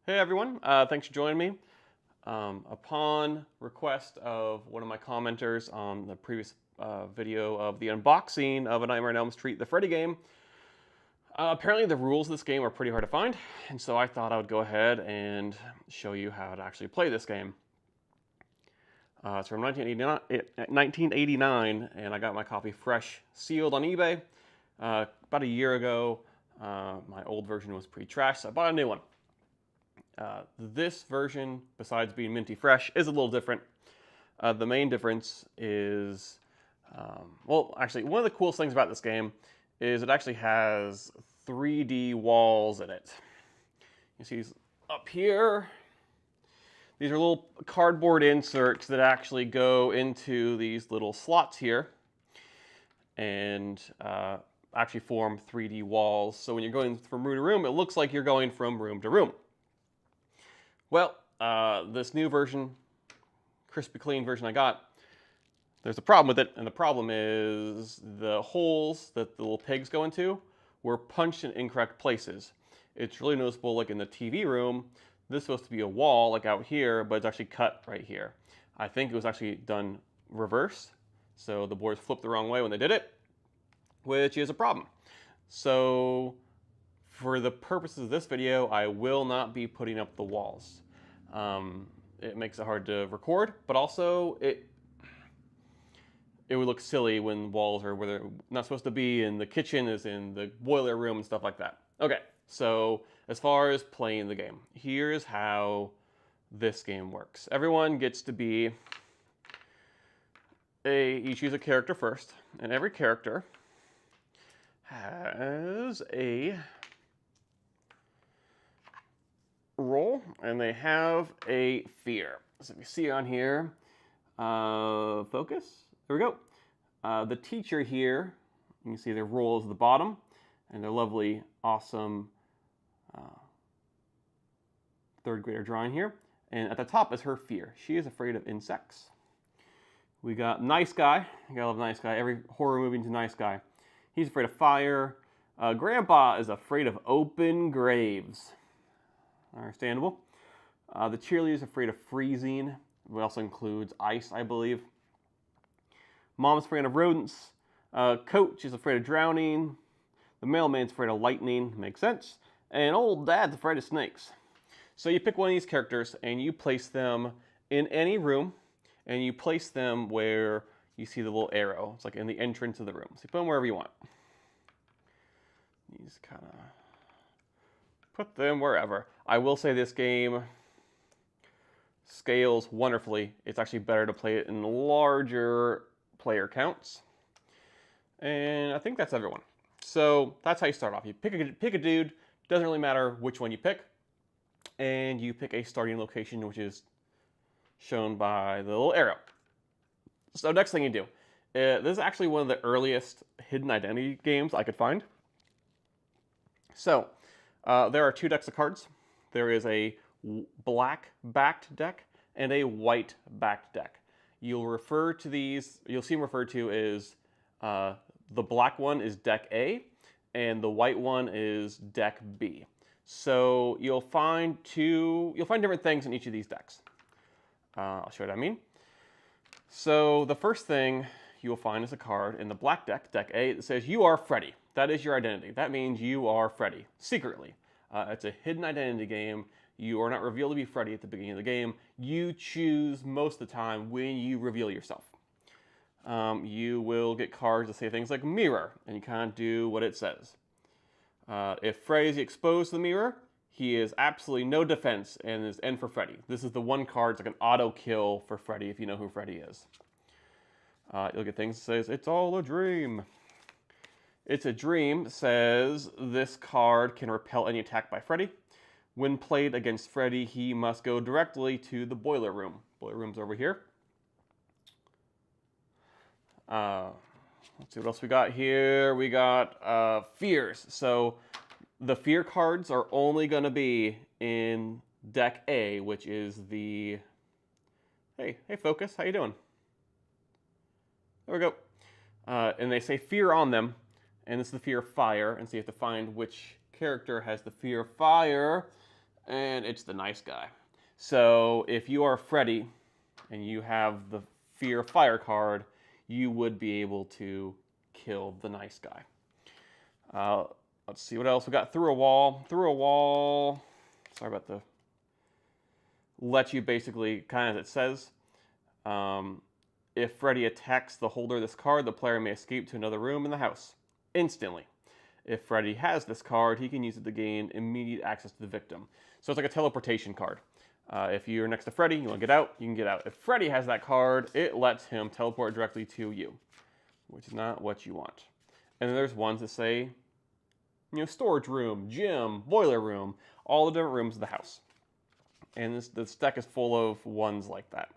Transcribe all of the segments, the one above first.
Hey everyone, thanks for joining me. Upon request of one of my commenters on the previous video of the unboxing of A Nightmare on Elm Street, the Freddy game, apparently the rules of this game are pretty hard to find, and so I thought I would go ahead and show you how to actually play this game. It's from 1989, and I got my copy fresh, sealed on eBay. About a year ago, my old version was pretty trash, so I bought a new one. This version, besides being minty fresh, is a little different. The main difference is, well, actually, one of the coolest things about this game is it actually has 3D walls in it. You see these up here. These are little cardboard inserts that actually go into these little slots here and actually form 3D walls. So when you're going from room to room, it looks like you're going from room to room. Well, this new version, crispy clean version I got, there's a problem with it, and the problem is the holes that the little pigs go into were punched in incorrect places. It's really noticeable, like in the TV room, this is supposed to be a wall, like out here, but it's actually cut right here. I think it was actually done reverse, so the boards flipped the wrong way when they did it, which is a problem. So for the purposes of this video, I will not be putting up the walls. It makes it hard to record, but also it would look silly when walls are where they're not supposed to be, and the kitchen is in the boiler room and stuff like that. Okay, so as far as playing the game, here's how this game works. Everyone gets to be you choose a character first, and every character has a role, and they have a fear. So if you see on here, focus, there we go. The teacher here, you can see their role is at the bottom, and their lovely, awesome third grader drawing here. And at the top is her fear. She is afraid of insects. We got nice guy. You gotta love nice guy. Every horror movie needs a nice guy. He's afraid of fire. Grandpa is afraid of open graves. Understandable. The cheerleader is afraid of freezing. It also includes ice, I believe. Mom's afraid of rodents. Coach is afraid of drowning. The mailman's afraid of lightning. Makes sense. And old dad's afraid of snakes. So you pick one of these characters and you place them in any room, and you place them where you see the little arrow. It's like in the entrance of the room. So you put them wherever you want. You just kind of put them wherever. I will say this game scales wonderfully. It's actually better to play it in larger player counts. And I think that's everyone. So that's how you start off. You pick a dude. Doesn't really matter which one you pick. And you pick a starting location, which is shown by the little arrow. So next thing you do. This is actually one of the earliest hidden identity games I could find. So there are two decks of cards. There is a black backed deck and a white backed deck. You'll see them referred to as the black one is deck A and the white one is deck B. So you'll find different things in each of these decks. I'll show you what I mean. So the first thing you will find is a card in the black deck, deck A, that says you are Freddy. That is your identity. That means you are Freddy, secretly. It's a hidden identity game. You are not revealed to be Freddy at the beginning of the game. You choose most of the time when you reveal yourself. You will get cards that say things like mirror, and you kind of do what it says. If Freddy is exposed to the mirror, he is absolutely no defense and is end for Freddy. This is the one card that's like an auto kill for Freddy if you know who Freddy is. You'll get things that says, it's all a dream. It's a dream says this card can repel any attack by Freddy. When played against Freddy, he must go directly to the boiler room. Boiler room's over here. Let's see what else we got here. We got fears. So the fear cards are only going to be in deck A, which is the... Hey, Focus, how you doing? There we go. And they say fear on them, and this is the fear of fire, and so you have to find which character has the fear of fire. and it's the nice guy. So if you are Freddy and you have the Fear of Fire card, you would be able to kill the nice guy. Let's see what else we got. Through a wall. Through a wall. Sorry about the. Let you basically, kind of as it says, if Freddy attacks the holder of this card, the player may escape to another room in the house instantly. If Freddy has this card, he can use it to gain immediate access to the victim. So it's like a teleportation card. If you're next to Freddy, you want to get out, you can get out. If Freddy has that card, it lets him teleport directly to you, which is not what you want. And then there's ones that say, storage room, gym, boiler room, all the different rooms of the house. And this deck is full of ones like that.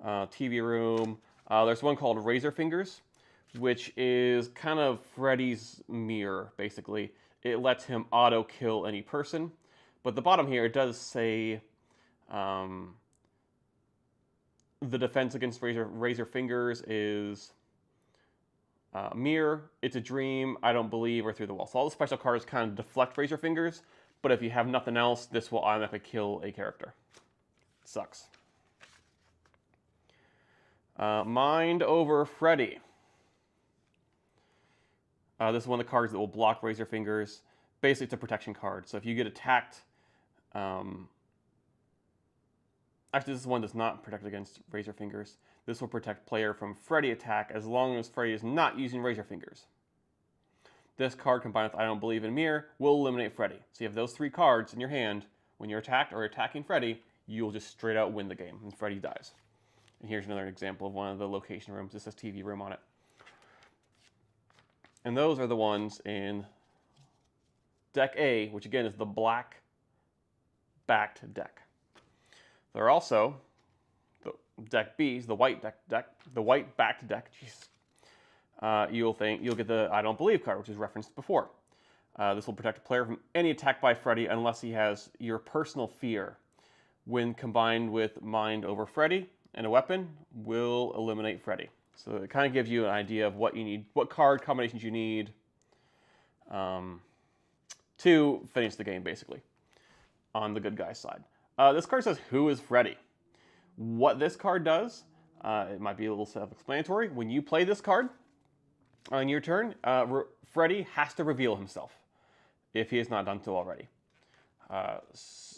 TV room. There's one called Razor Fingers, which is kind of Freddy's mirror, basically. It lets him auto-kill any person. But the bottom here, it does say the defense against Razor Fingers is mirror, it's a dream, I don't believe, or through the wall. So all the special cards kind of deflect Razor Fingers, but if you have nothing else, this will automatically kill a character. Sucks. Mind over Freddy. This is one of the cards that will block Razor Fingers. Basically, it's a protection card. So if you get attacked, actually, this is one that's not protected against Razor Fingers. This will protect player from Freddy attack as long as Freddy is not using Razor Fingers. This card combined with I don't believe in mirror will eliminate Freddy. So you have those 3 cards in your hand. When you're attacked or attacking Freddy, you'll just straight out win the game and Freddy dies. And here's another example of one of the location rooms. This says TV room on it. And those are the ones in deck A, which again is the black backed deck. There are also the deck B's, the white the white backed deck. Jeez. You'll get the I don't believe card, which is referenced before. This will protect a player from any attack by Freddy unless he has your personal fear. When combined with Mind over Freddy and a weapon, will eliminate Freddy. So it kind of gives you an idea of what you need, what card combinations you need to finish the game, basically, on the good guy's side. This card says, who is Freddy? What this card does, it might be a little self-explanatory. When you play this card on your turn, Freddy has to reveal himself if he has not done so already.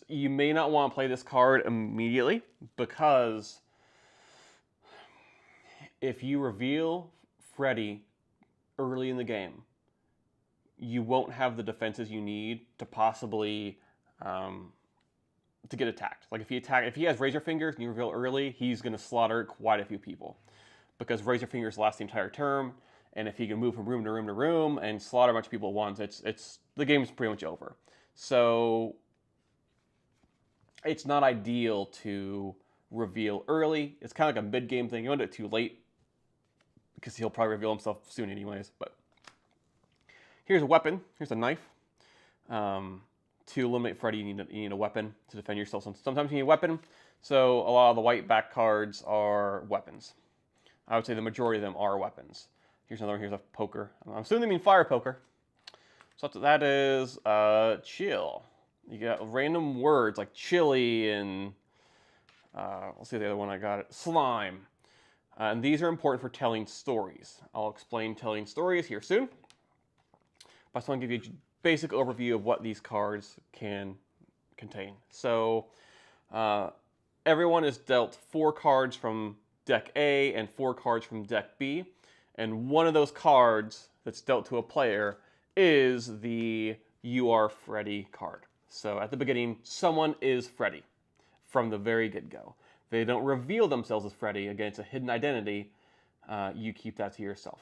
You may not want to play this card immediately because if you reveal Freddy early in the game, you won't have the defenses you need to possibly to get attacked. Like if he has Razor Fingers and you reveal early, he's going to slaughter quite a few people because Razor Fingers last the entire term, and if he can move from room to room to room and slaughter a bunch of people at once, it's the game's pretty much over. So it's not ideal to reveal early. It's kind of like a mid-game thing. You don't do it too late because he'll probably reveal himself soon anyways. But here's a weapon. Here's a knife. To eliminate Freddy, you need a weapon to defend yourself. Sometimes you need a weapon. So a lot of the white back cards are weapons. I would say the majority of them are weapons. Here's another one. Here's a poker. I'm assuming they mean fire poker. So that is chill. You got random words like chili and let's see the other one I got. Slime. And these are important for telling stories. I'll explain telling stories here soon. But I just want to give you a basic overview of what these cards can contain. So everyone is dealt 4 cards from deck A and 4 cards from deck B. And one of those cards that's dealt to a player is the You Are Freddy card. So at the beginning, someone is Freddy from the very get-go. They don't reveal themselves as Freddy. Again, it's a hidden identity. You keep that to yourself.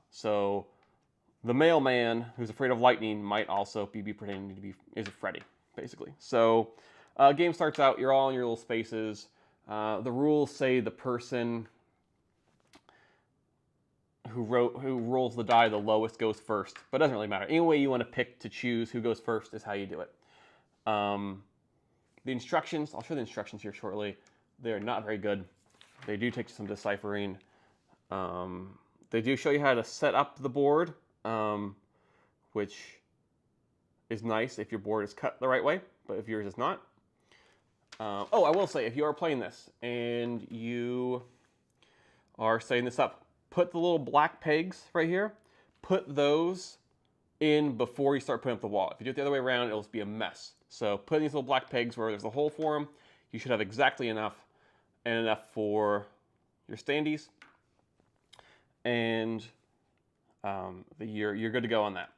So the mailman who's afraid of lightning might also be pretending to be is a Freddy, basically. So game starts out, you're all in your little spaces. The rules say the person who rolls the die the lowest goes first, but it doesn't really matter. Any way you want to pick to choose who goes first is how you do it. The instructions, I'll show the instructions here shortly. They're not very good. They do take some deciphering. They do show you how to set up the board, which is nice if your board is cut the right way, but if yours is not. Oh, I will say, if you are playing this and you are setting this up, put the little black pegs right here, put those in before you start putting up the wall. If you do it the other way around, it'll just be a mess. So put in these little black pegs where there's a hole for them. You should have exactly enough, and enough for your standees. And you're good to go on that.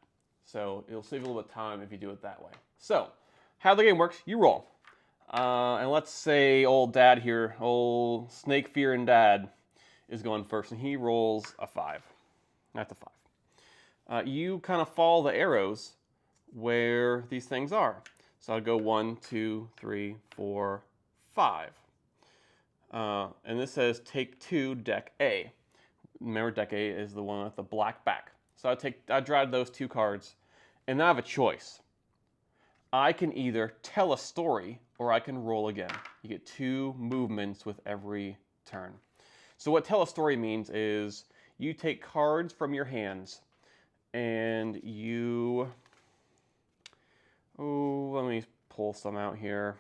So it'll save you a little bit of time if you do it that way. So how the game works, you roll. And let's say old dad here, old snake fearing dad, is going first, and he rolls a 5. That's a 5. You kind of follow the arrows where these things are. So I'll go 1, 2, 3, 4, 5. And this says take 2, deck A. Remember, deck A is the one with the black back. So I draw those 2 cards, and now I have a choice. I can either tell a story or I can roll again. You get 2 movements with every turn. So what tell a story means is you take cards from your hands and you, let me pull some out here.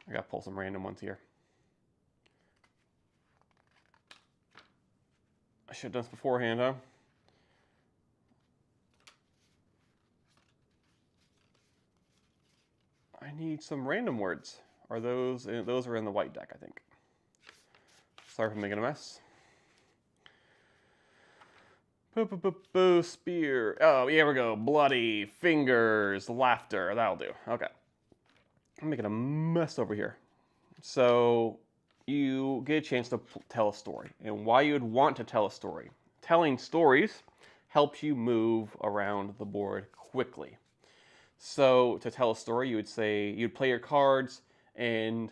I gotta pull some random ones here. I should have done this beforehand, huh? I need some random words. Are those are in the white deck, I think. Sorry for making a mess. Boo, spear. Oh, here we go. Bloody, fingers, laughter. That'll do. Okay. I'm making a mess over here. So you get a chance to tell a story, and why you would want to tell a story. Telling stories helps you move around the board quickly. So to tell a story, you would say, you'd play your cards and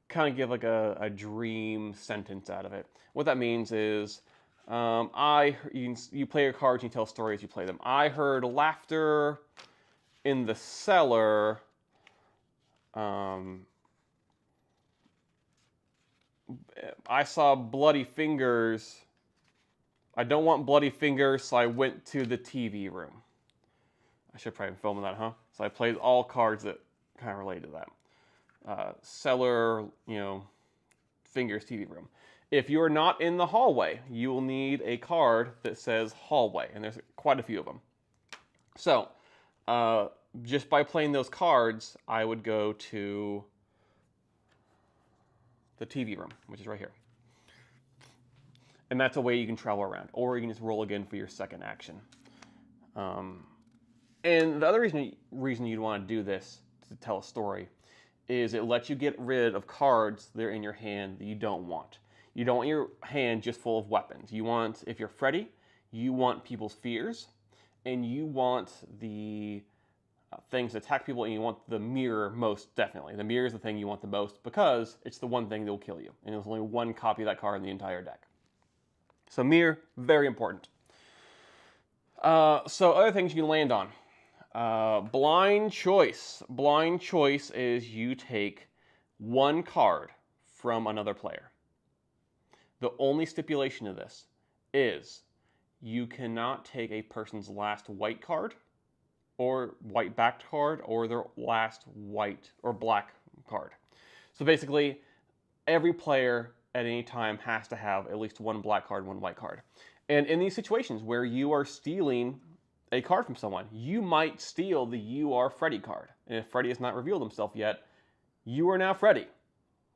kind of give like a dream sentence out of it. What that means is, you play your cards and you tell stories, you play them. I heard laughter in the cellar. I saw bloody fingers. I don't want bloody fingers, so I went to the TV room. I should probably film that, huh? So I played all cards that kind of relate to that. Cellar, fingers, TV room. If you're not in the hallway, you will need a card that says hallway, and there's quite a few of them. So, just by playing those cards, I would go to the TV room, which is right here. And that's a way you can travel around, or you can just roll again for your second action. And the other reason you'd want to do this to tell a story is it lets you get rid of cards that are in your hand that you don't want. You don't want your hand just full of weapons. You want, if you're Freddy, you want people's fears, and you want the things that attack people, and you want the mirror most definitely. The mirror is the thing you want the most because it's the one thing that will kill you, and there's only one copy of that card in the entire deck. So mirror, very important. So other things you can land on. Blind choice. Blind choice is you take one card from another player. The only stipulation of this is you cannot take a person's last white card or white backed card or their last white or black card. So basically, every player at any time has to have at least one black card, one white card. And in these situations where you are stealing a card from someone, you might steal the You Are Freddy card. And if Freddy has not revealed himself yet, you are now Freddy.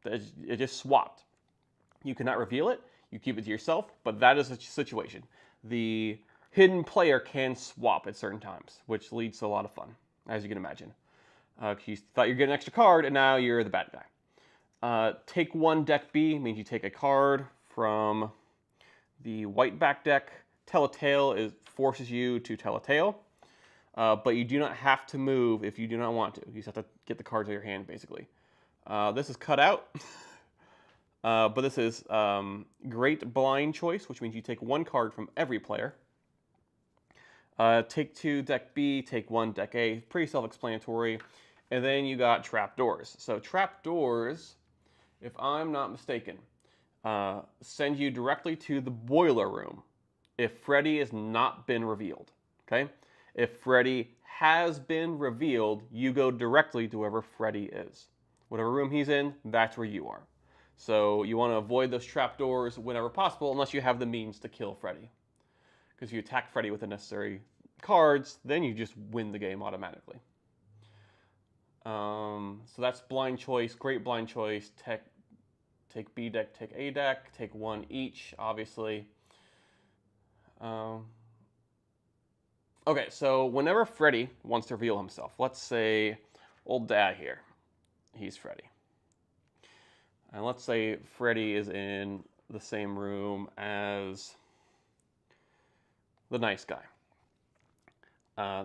It just swapped. You cannot reveal it, you keep it to yourself, but that is a situation. The hidden player can swap at certain times, which leads to a lot of fun, as you can imagine. You thought you were getting an extra card, and now you're the bad guy. Take one deck B means you take a card from the white back deck. Tell a tale forces you to tell a tale, but you do not have to move if you do not want to. You just have to get the cards out of your hand, basically. This is cut out, but this is great blind choice, which means you take one card from every player. Take 2 deck B, take 1 deck A, pretty self-explanatory. And then you got trapdoors. So trapdoors, if I'm not mistaken, send you directly to the boiler room if Freddy has not been revealed, okay? If Freddy has been revealed, you go directly to wherever Freddy is. Whatever room he's in, that's where you are. So you want to avoid those trapdoors whenever possible, unless you have the means to kill Freddy. Because if you attack Freddy with the necessary cards, then you just win the game automatically. So that's blind choice, great blind choice. Take B deck, take A deck, take one each, obviously. Okay, so whenever Freddy wants to reveal himself, let's say old dad here, he's Freddy. And let's say Freddy is in the same room as the nice guy.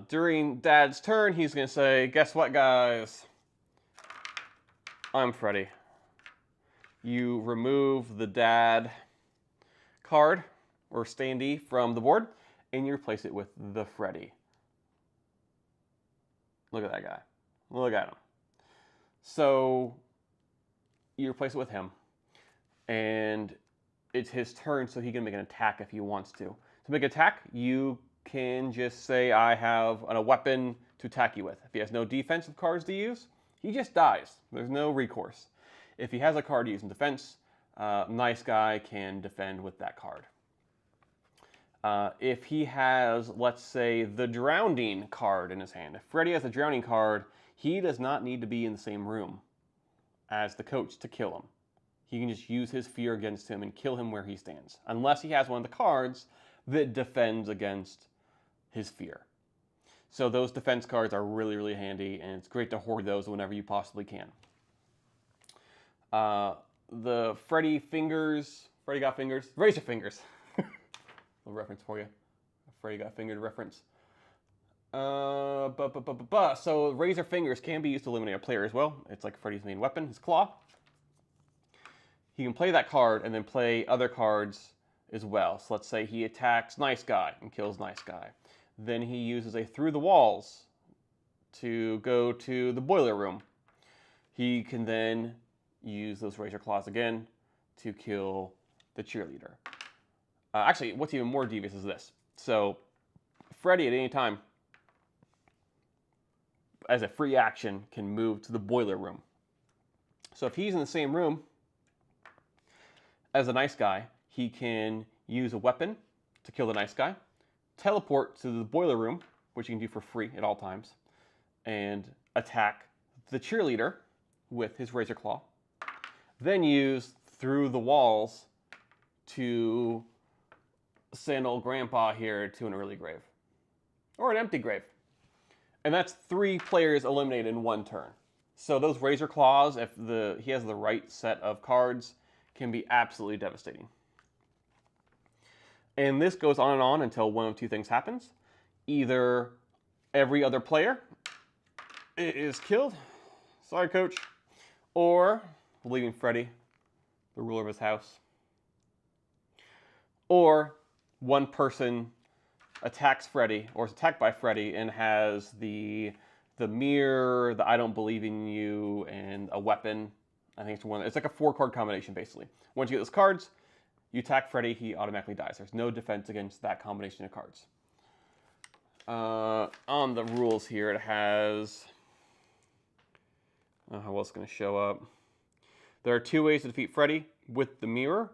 During Dad's turn, he's going to say, guess what, guys? I'm Freddy. You remove the Dad card or standee from the board, and you replace it with the Freddy. Look at that guy. Look at him. So you replace it with him, and it's his turn, so he can make an attack if he wants to. To make an attack, you can just say, I have a weapon to attack you with. If he has no defensive cards to use, he just dies. There's no recourse. If he has a card to use in defense, nice guy can defend with that card. If he has, let's say, the drowning card in his hand. If Freddy has a drowning card, he does not need to be in the same room as the coach to kill him. He can just use his fear against him and kill him where he stands, unless he has one of the cards that defends against his fear. So those defense cards are really, really handy, and it's great to hoard those whenever you possibly can. The Freddy fingers, Freddy got fingers, razor fingers. A reference for you. Freddy got fingered reference. So razor fingers can be used to eliminate a player as well. It's like Freddy's main weapon, his claw. He can play that card and then play other cards as well. So let's say he attacks nice guy and kills nice guy. Then he uses a through the walls to go to the boiler room. He can then use those razor claws again to kill the cheerleader. Actually, what's even more devious is this. So Freddy at any time, as a free action, can move to the boiler room. So if he's in the same room as the nice guy, he can use a weapon to kill the nice guy, teleport to the boiler room, which you can do for free at all times, and attack the cheerleader with his razor claw. Then use through the walls to send old grandpa here to an early grave. Or an empty grave. And that's 3 players eliminated in one turn. So those razor claws, if he has the right set of cards, can be absolutely devastating. And this goes on and on until one of 2 things happens. Either every other player is killed. Sorry, coach. Or leaving Freddy, the ruler of his house. Or one person attacks Freddy, or is attacked by Freddy, and has the mirror, the I don't believe in you, and a weapon. I think it's like a 4-card combination, basically. Once you get those cards, you attack Freddy, he automatically dies. There's no defense against that combination of cards. On the rules here, it has... how else is going to show up? There are 2 ways to defeat Freddy with the mirror.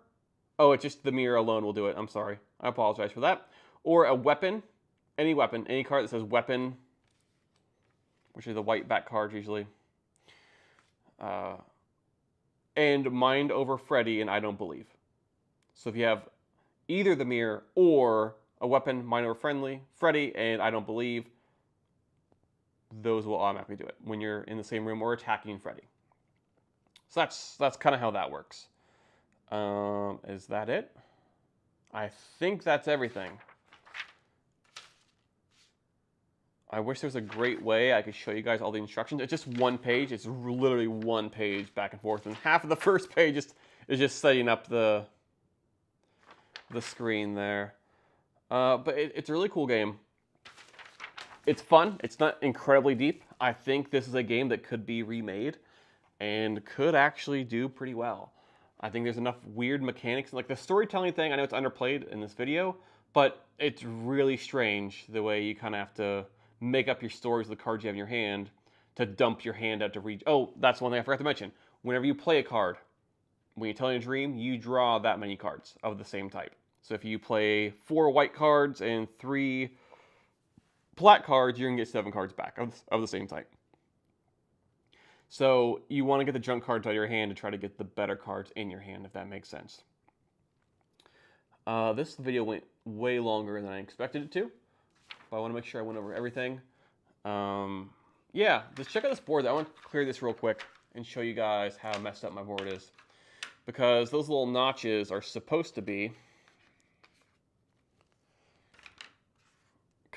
Oh, it's just the mirror alone will do it. I'm sorry. I apologize for that. Or a weapon. Any card that says weapon, which is the white back card usually. And mind over Freddy and I don't believe. So if you have either the mirror or a weapon, mind over Freddy and I don't believe, those will automatically do it when you're in the same room or attacking Freddy. So that's kind of how that works. Is that it? I think that's everything. I wish there was a great way I could show you guys all the instructions. It's just 1 page. It's literally 1 page back and forth. And half of the first page is just setting up the screen there. But it's a really cool game. It's fun. It's not incredibly deep. I think this is a game that could be remade and could actually do pretty well. I think there's enough weird mechanics. Like the storytelling thing, I know it's underplayed in this video, but it's really strange the way you kind of have to make up your stories of the cards you have in your hand to dump your hand out to reach. Oh, that's one thing I forgot to mention. Whenever you play a card, when you're telling a dream, you draw that many cards of the same type. So if you play 4 white cards and 3 black cards, you're going to get 7 cards back of the same type. So you want to get the junk cards out of your hand to try to get the better cards in your hand, if that makes sense. This video went way longer than I expected it to, but I want to make sure I went over everything. Yeah, just check out this board. I want to clear this real quick and show you guys how messed up my board is. Because those little notches are supposed to be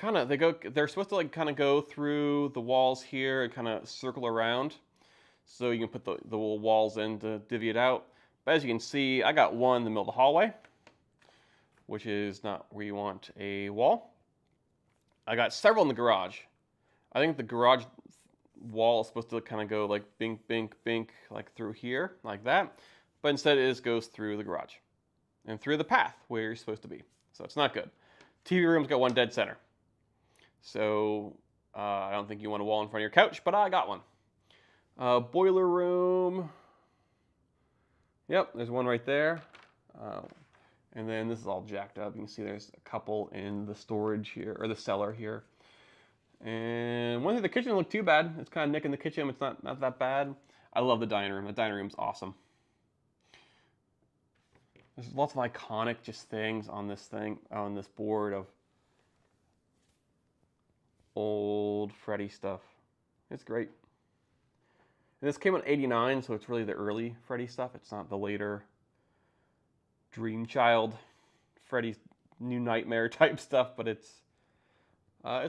they're supposed to like kind of go through the walls here and kind of circle around. So you can put the little walls in to divvy it out. But as you can see, I got one in the middle of the hallway, which is not where you want a wall. I got several in the garage. I think the garage wall is supposed to kind of go like bink, bink, bink, like through here, like that. But instead it goes through the garage and through the path where you're supposed to be. So it's not good. TV room's got one dead center. So I don't think you want a wall in front of your couch, but I got one. Boiler room. Yep, there's one right there. And then this is all jacked up. You can see there's a couple in the storage here, or the cellar here. And one thing, the kitchen doesn't look too bad. It's kind of nicking the kitchen. It's not that bad. I love the dining room. The dining room's awesome. There's lots of iconic just things on this board of old Freddy stuff. It's great. And this came out in '89, so it's really the early Freddy stuff. It's not the later Dream Child, Freddy's New Nightmare type stuff, but it's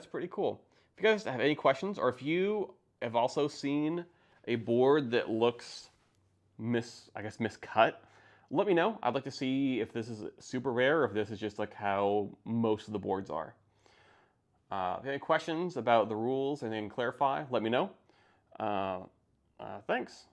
pretty cool. If you guys have any questions, or if you have also seen a board that looks miscut, let me know. I'd like to see if this is super rare or if this is just like how most of the boards are. If you have any questions about the rules and then clarify, let me know. Thanks.